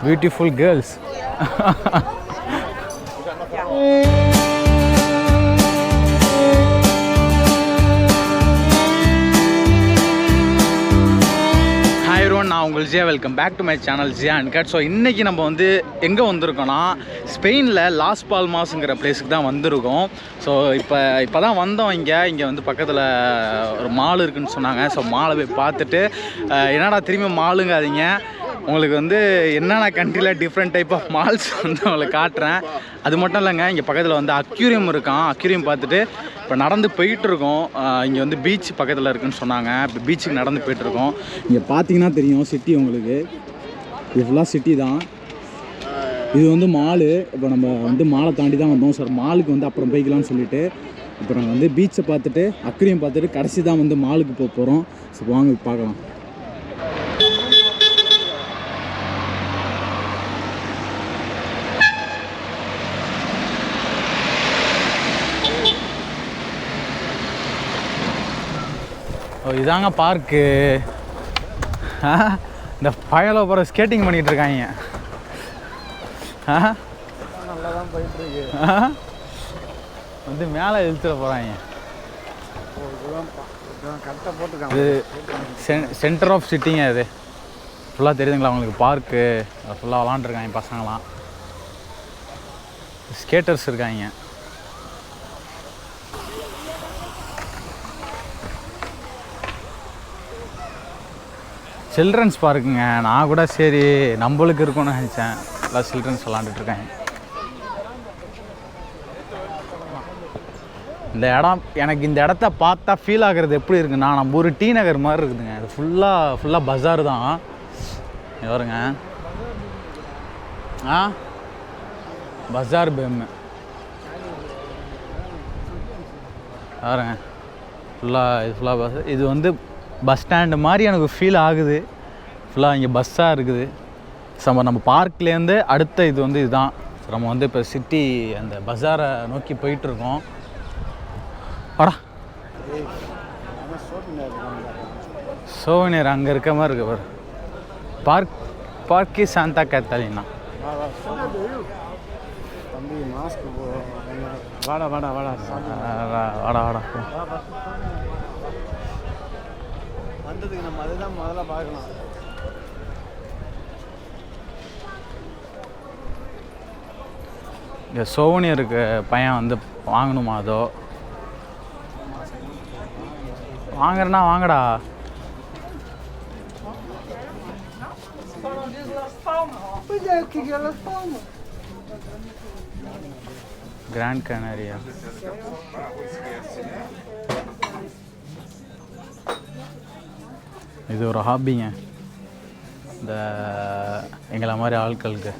Beautiful girls. நான் உங்கள் Zia, welcome back to my channel Zia Uncut. So இன்றைக்கி நம்ம வந்து எங்கே வந்திருக்கோன்னா ஸ்பெயினில் லாஸ் பால்மாஸுங்கிற பிளேஸுக்கு தான் வந்திருக்கோம். ஸோ இப்போ தான் வந்தோம். இங்கே வந்து பக்கத்தில் ஒரு மால் இருக்குதுன்னு சொன்னாங்க. ஸோ மாலை போய் பார்த்துட்டு என்னடா திரும்பி மாலுங்காதீங்க, உங்களுக்கு வந்து என்னென்ன கண்ட்ரியில் டிஃப்ரெண்ட் டைப் ஆஃப் மால்ஸ் வந்து உங்களுக்கு காட்டுறேன். அது மட்டும் இல்லைங்க, இங்கே பக்கத்தில் வந்து அக்யூரியம் இருக்கான். அக்யூரியம் பார்த்துட்டு இப்போ நடந்து போயிட்டுருக்கோம். இங்கே வந்து பீச் பக்கத்தில் இருக்குதுன்னு சொன்னாங்க. இப்போ பீச்சுக்கு நடந்து போயிட்டுருக்கோம். இங்கே பார்த்தீங்கன்னா தெரியும் சிட்டி, உங்களுக்கு இது ஃபுல்லாக சிட்டி தான். இது வந்து மாலு. இப்போ நம்ம வந்து மாலை தாண்டி தான் வந்தோம் சார். மாலுக்கு வந்து அப்புறம் போய்க்கலாம்னு சொல்லிட்டு இப்போ நாங்கள் வந்து பீச்சை பார்த்துட்டு அக்யூரியம் பார்த்துட்டு கடைசி தான் வந்து மாலுக்கு போக போகிறோம். ஸோ வாங்க பார்க்கலாம். இதாங்க பார்க்கு. இந்த பயல போகிற ஸ்கேட்டிங் பண்ணிகிட்டு இருக்காங்க. நல்லா தான் போயிட்டுருக்கு. வந்து மேலே இழுத்துட போகிறாங்க. இது சென்டர் ஆஃப் சிட்டிங்க. இது ஃபுல்லாக தெரியுதுங்களா உங்களுக்கு? பார்க்கு ஃபுல்லாக விளாண்டுருக்காங்க பசங்களாம். ஸ்கேட்டர்ஸ் இருக்காங்க. சில்ட்ரன்ஸ் பார்க்குங்க. நான் கூட சரி நம்மளுக்கு இருக்கும்னு நினச்சேன். எல்லாம் சில்ட்ரன்ஸ் விளாண்டுட்ருக்காங்க. இந்த இடம் எனக்கு இந்த இடத்த பார்த்தா ஃபீல் ஆகிறது எப்படி இருக்குன்னா, நம்ம ஒரு டி நகர் மாதிரி இருக்குதுங்க. இது ஃபுல்லாக பஜார் தான். வருங்க பஜார் பேம்மு பாருங்க. இது ஃபுல்லாக பஸ். இது வந்து பஸ் ஸ்டாண்டு மாதிரி எனக்கு ஃபீல் ஆகுது. ஃபுல்லாக இங்கே பஸ்ஸாக இருக்குது. நம்ம பார்க்லேருந்து அடுத்த இது வந்து இதுதான். நம்ம வந்து இப்போ சிட்டி அந்த பஸாரை நோக்கி போயிட்டுருக்கோம். வாடா, சோவனியர் அங்கே இருக்க மாதிரி இருக்கு பாரு. பார்க்கி சாந்தா கேத்தாலினா. வாடா வாடா வாடா வாடா வாடா. வந்ததுக்கு நம்ம அதுதான் முதல்ல பார்க்கலாம். இந்த சோவனியருக்கு பையன் வந்து வாங்கணுமா? அதோ வாங்குறேன்னா வாங்கடா. கிராண்ட் கனரியா. இது ஒரு ஹாபிங்க இந்த எங்களை மாதிரி ஆட்களுக்கு.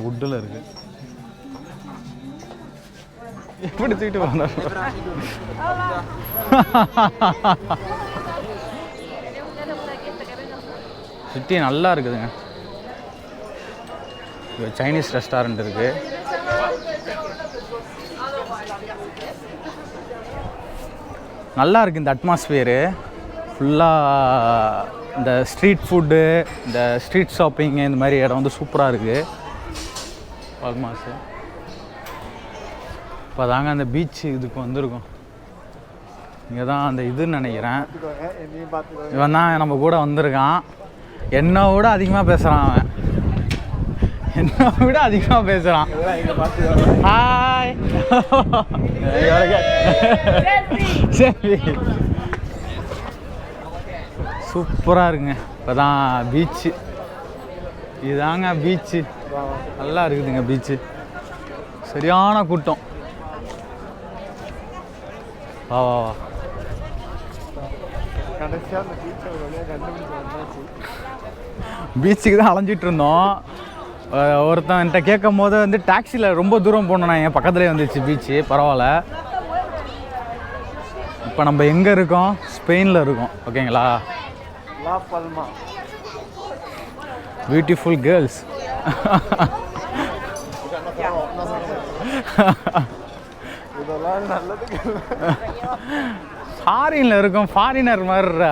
வுட்டில் இருக்கு. எப்படி தூக்கிட்டு வந்தா? சிட்டி நல்லா இருக்குதுங்க. சைனீஸ் ரெஸ்டாரண்ட் இருக்குது. நல்லா இருக்குது இந்த அட்மாஸ்பியரு. ஃபுல்லாக இந்த ஸ்ட்ரீட் ஃபுட்டு, இந்த ஸ்ட்ரீட் ஷாப்பிங்கு, இந்த மாதிரி இடம் வந்து சூப்பராக இருக்குது. பால்மாஸு இப்போ தாங்க அந்த பீச் இதுக்கு வந்திருக்கோம். இங்கே தான் அந்த இதுன்னு நினைக்கிறேன். இவன் தான் நம்ம கூட வந்திருக்கான். என்னை விட அதிகமாக பேசுகிறான் அவன். என்னை விட அதிகமாக பேசுகிறான். ஹாய். சரி, சூப்பராக இருக்குங்க. இப்போ தான் பீச்சு. இதுதாங்க பீச்சு. நல்லா இருக்குதுங்க பீச்சு. சரியான கூட்டம். வா வா வா. பீச்சுக்கு தான் அலைஞ்சிட்டு இருந்தோம். ஒருத்தன்ட்ட கேட்கும் போது வந்து டாக்ஸியில் ரொம்ப தூரம் போனோன்னா என் பக்கத்துலேயே வந்துச்சு பீச்சு. பரவாயில்ல. இப்போ நம்ம எங்கே இருக்கோம்? ஸ்பெயினில் இருக்கோம். ஓகேங்களா? லா பல்மா. Beautiful girls. ஃபாரினில் இருக்கும், ஃபாரினர் மாதிரி.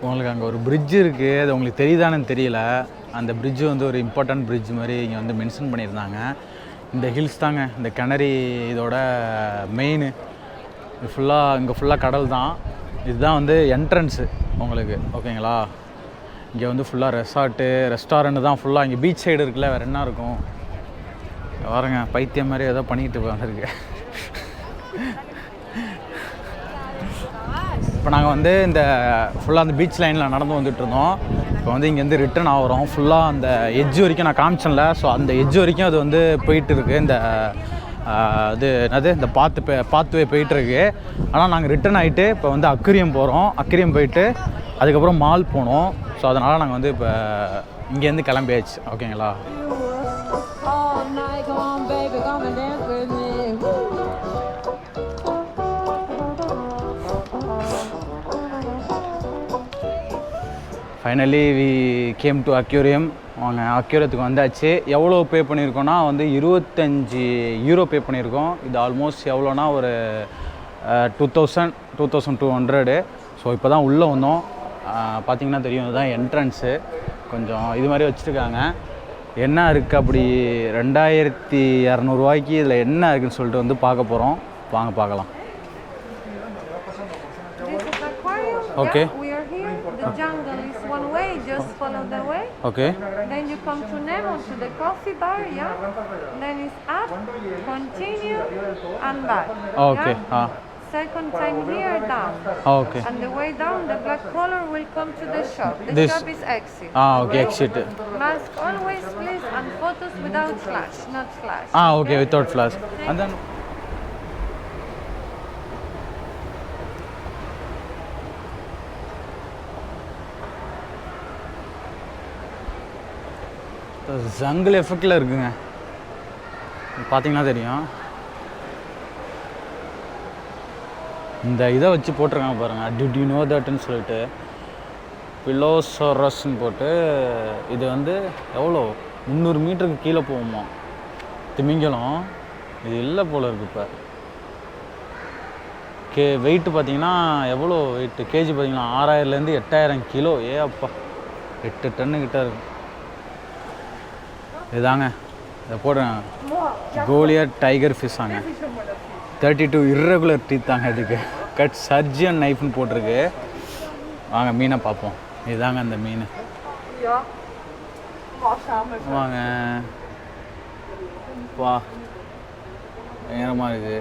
உங்களுக்கு அங்கே ஒரு பிரிட்ஜ் இருக்குது, அது உங்களுக்கு தெரியுதானு தெரியல. அந்த பிரிட்ஜு வந்து ஒரு இம்பார்ட்டன்ட் பிரிட்ஜ் மாதிரி இங்கே வந்து மென்ஷன் பண்ணியிருந்தாங்க. இந்த ஹில்ஸ் தாங்க இந்த கிணறி இதோட மெயின். இது ஃபுல்லாக இங்கே ஃபுல்லாக கடல் தான். இதுதான் வந்து என்ட்ரன்ஸு உங்களுக்கு, ஓகேங்களா? இங்கே வந்து ஃபுல்லாக ரெஸ்டாரண்ட்டு தான் ஃபுல்லாக. இங்கே பீச் சைடு இருக்குல்ல, வேறு என்ன இருக்கும்? பாருங்க, பைத்தியம் மாதிரி ஏதோ பண்ணிக்கிட்டு வந்துருக்கு. இப்போ நாங்கள் வந்து இந்த ஃபுல்லாக அந்த பீச் லைனில் நடந்து வந்துட்டுருந்தோம். இப்போ வந்து இங்கேருந்து ரிட்டர்ன் ஆகிறோம். ஃபுல்லாக அந்த எட்ஜ் வரைக்கும் நான் காமிச்சேன்ல, ஸோ அந்த எட்ஜ் வரைக்கும் அது வந்து போயிட்டு இருக்குது. இந்த இது என்னது இந்த பாத்வே போயிட்டுருக்கு. ஆனால் நாங்கள் ரிட்டர்ன் ஆகிட்டு இப்போ வந்து அக்வேரியம் போகிறோம். அக்வேரியம் போயிட்டு அதுக்கப்புறம் மால் போனோம். ஸோ அதனால் நாங்கள் வந்து இப்போ இங்கேருந்து கிளம்பியாச்சு, ஓகேங்களா? Finally we came to aquarium. வாங்க, அக்வேரியத்துக்கு வந்தாச்சு. எவ்வளோ பே பண்ணியிருக்கோன்னா வந்து 25 யூரோ பே பண்ணியிருக்கோம். இது ஆல்மோஸ்ட் எவ்வளோனா ஒரு 2200. ஸோ இப்போ தான் உள்ளே வந்தோம். பார்த்திங்கன்னா தெரியும், இதுதான் என்ட்ரன்ஸு. கொஞ்சம் இது மாதிரி வச்சுருக்காங்க. என்ன இருக்குது அப்படி 2200 இதில் என்ன இருக்குதுன்னு சொல்லிட்டு வந்து பார்க்க போகிறோம். வாங்க பார்க்கலாம். Okay. The jungle is one way, just follow the way. Okay. Then you come to Nemo, to the coffee bar, yeah. Then it's up, continue, and back. Okay. Yeah? Second time here, down. Okay. And the way down, the black color will come to the shop. The shop is exit. Okay, exit. Mask always, please, and photos without flash, not flash. Okay, without flash. And then jungle எஃபெக்டில் இருக்குங்க, பார்த்தீங்கன்னா தெரியும். இந்த இதை வச்சு போட்டிருக்காங்க பாருங்கள், did you know தட்னு சொல்லிட்டு பிலோசோரஸ்ன்னு போட்டு. இது வந்து எவ்வளோ 300 மீட்டருக்கு கீழே போகுமா திமிங்கலம். இது இல்லை போல் இருக்குது. இப்போ வெயிட்டு பார்த்தீங்கன்னா எவ்வளோ வெயிட்டு, கேஜி பார்த்தீங்கன்னா 6000லேருந்து 8000 கிலோ. அப்பா 8 டன்னுக்கிட்ட இருக்கும். இதுதாங்க இதை போடுறேன், கோலியர் டைகர் ஃபிஷ்ஷாங்க. 32 இர்ரெகுலர் டீத் தாங்க இதுக்கு. கட் சர்ஜியன் நைஃப்னு போட்டிருக்கு. வாங்க மீனை பார்ப்போம். இதுதாங்க அந்த மீன். வாங்க வா, பயங்கரமாக இருக்குது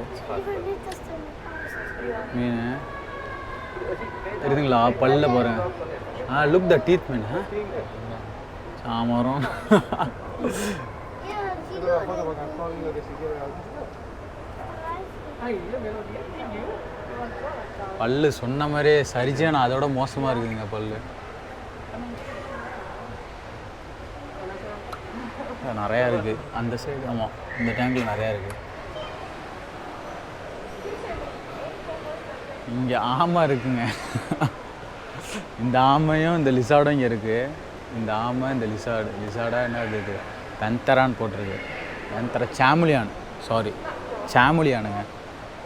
மீன். தெரியுதுங்களா, பல்ல பாருங்க. லுக் த டீத் மீன். சாமரம். பல்லு சொன்ன மாதிரியே சரிஜான அதோட மோசமாக இருக்குதுங்க பல்லு. நிறையா இருக்குது அந்த சைடு. ஆமாம், இந்த டேங்கில் நிறையா இருக்குது. இங்கே ஆமை இருக்குங்க. இந்த ஆமையும் இந்த லிசார்டும் இங்கே இருக்குது. இந்த ஆமை, இந்த லிசார்டாக என்ன இருக்குது, பெந்தரான்னு போட்டிருக்கு. பெந்தரா சாமுலியான், சாரி சாமுலியானுங்க.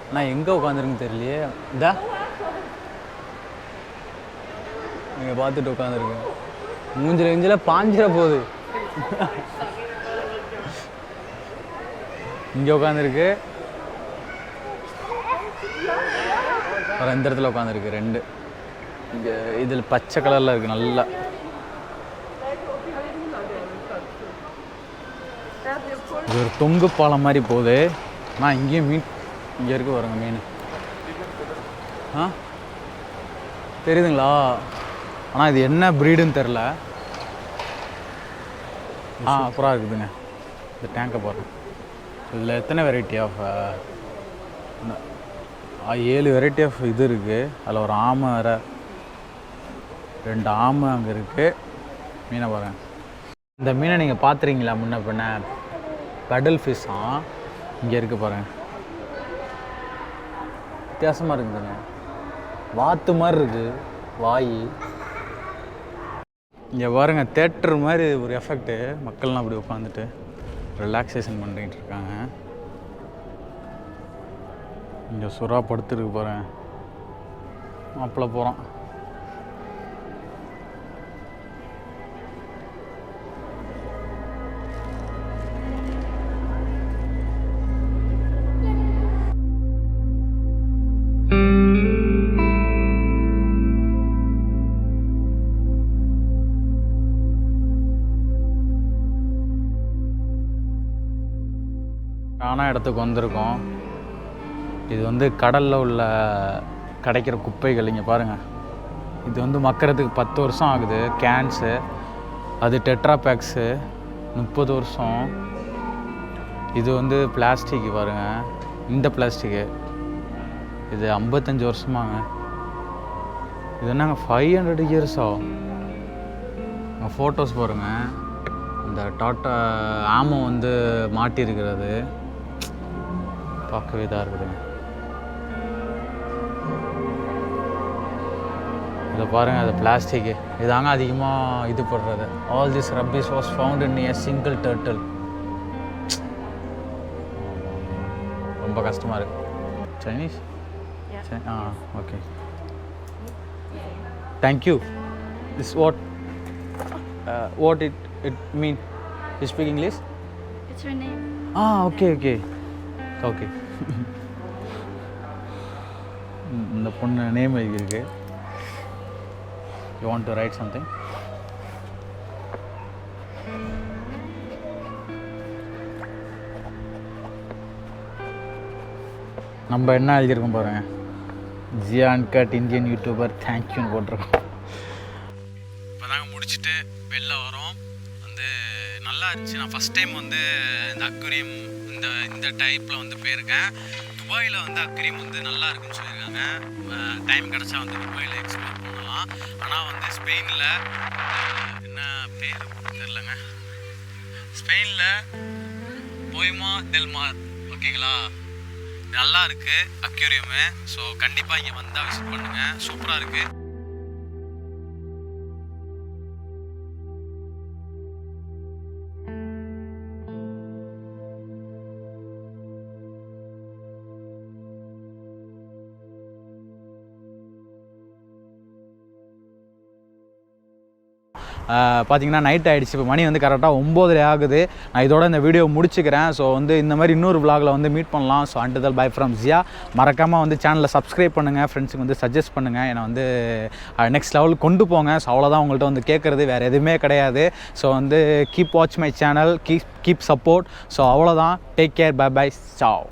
ஆனால் எங்கே உட்காந்துருக்குன்னு தெரியலையே. இதா நீங்கள் பார்த்துட்டு உட்காந்துருக்கு. மூஞ்சில் பாஞ்சிட போகுது. இங்கே உட்காந்துருக்கு, ஒரு இந்த இடத்துல உட்காந்துருக்கு 2. இங்கே இதில் பச்சை கலரில் இருக்குது நல்லா. இது ஒரு தொங்கு பாலம் மாதிரி போகுது. ஆனால் இங்கேயும் மீன் இங்கே இருக்கு பாருங்க மீன். தெரியுதுங்களா? ஆனால் இது என்ன ப்ரீடுன்னு தெரில. அப்புறம் இருக்குதுங்க இந்த டேங்கை பாருங்க. இதில் எத்தனை வெரைட்டி ஆஃப் 7 வெரைட்டி ஆஃப் இது இருக்குது. அதில் ஒரு ஆமை வேறு, 2 ஆமை அங்கே இருக்குது. மீனை பாருங்கள். இந்த மீனை நீங்கள் பார்த்துறீங்களா முன்ன பின்ன? கடல் ஃபிஷ்ஷா இங்கே இருக்குது பாருங்கள். வித்தியாசமாக இருக்குதுங்க, வாத்து மாதிரி இருக்குது வாய். இங்கே பாருங்கள், தேட்டர் மாதிரி ஒரு எஃபெக்ட்டு. மக்கள்லாம் அப்படி உட்காந்துட்டு ரிலாக்ஸேஷன் பண்ணிட்டு இருக்காங்க. இங்கே சுறா படுத்துருக்கு பாருங்க. மாப்பிள்ள போகிறான். ஆன இடத்துக்கு வந்திருக்கோம். இது வந்து கடலில் உள்ள கிடைக்கிற குப்பைகள். இங்கே பாருங்கள், இது வந்து மக்கிறதுக்கு 10 வருஷம் ஆகுது. கேன்ஸு, அது டெட்ரா பேக்ஸு 30 வருஷம். இது வந்து பிளாஸ்டிக்கு பாருங்கள், இந்த பிளாஸ்டிக்கு இது 55 வருஷமாங்க. இது என்னங்க 500 இயர்ஸ் ஆகும். ஃபோட்டோஸ் பாருங்கள், இந்த டாட்டா ஆமோ வந்து மாட்டியிருக்கிறது பார்க்கவே இதாக இருக்குதுங்க. இதை பாருங்கள், அது பிளாஸ்டிக்கு இதாங்க அதிகமாக இது பண்ணுறது. All this rubbish was found in a single turtle. ரொம்ப கஷ்டமாக இருக்குது. Chinese? Okay, thank you. This what it mean? You speak English? What's your name? Okay. இந்த பொண்ணு நேம் எழுதியிருக்கு. You want to write something? நம்ம என்ன எழுதியிருக்கோம் பாருங்க, ஜியா அன்கட் இந்தியன் யூடியூபர் தேங்க்யூன்னு போட்டிருக்கோம். இப்போ தாங்க முடிச்சுட்டு வெளில வரோம். வந்து நல்லா இருந்துச்சு. நான் ஃபஸ்ட் டைம் வந்து இந்த அக்வேரியம் இந்த டைப்பில் வந்து போயிருக்கேன். துபாயில் வந்து அக்வேரியம் வந்து நல்லா இருக்குன்னு சொல்லியிருக்காங்க. டைம் கிடச்சா வந்து துபாயில் எக்ஸ்ப்ளோர் பண்ணலாம். ஆனால் வந்து ஸ்பெயினில் என்ன பேர் தெரிலங்க, ஸ்பெயினில் போய்மா டெல்மார், ஓகேங்களா, நல்லா இருக்குது அக்வேரியமு. ஸோ கண்டிப்பாக இங்கே வந்தால் விசிட் பண்ணுங்கள், சூப்பராக இருக்குது. பார்த்தீங்கன்னா நைட் ஆகிடுச்சு. இப்போ மணி வந்து கரெக்டாக 9 ஆகுது. நான் இதோட இந்த வீடியோ முடிச்சுக்கிறேன். ஸோ வந்து இந்த மாதிரி இன்னொரு vlogல வந்து மீட் பண்ணலாம். ஸோ அன்டில் பை ஃப்ரம் ஜியா. மறக்காமல் வந்து சேனலை சப்ஸ்கிரைப் பண்ணுங்கள், ஃப்ரெண்ட்ஸுக்கு வந்து சஜஸ்ட் பண்ணுங்கள், என்னை வந்து நெக்ஸ்ட் லெவலுக்கு கொண்டு போங்க. ஸோ அவ்வளோதான் உங்கள்கிட்ட வந்து கேட்குறது, வேறு எதுவுமே கிடையாது. ஸோ வந்து keep watch my channel, keep support. So அவ்வளோதான். Take care, bye bye, Zhao.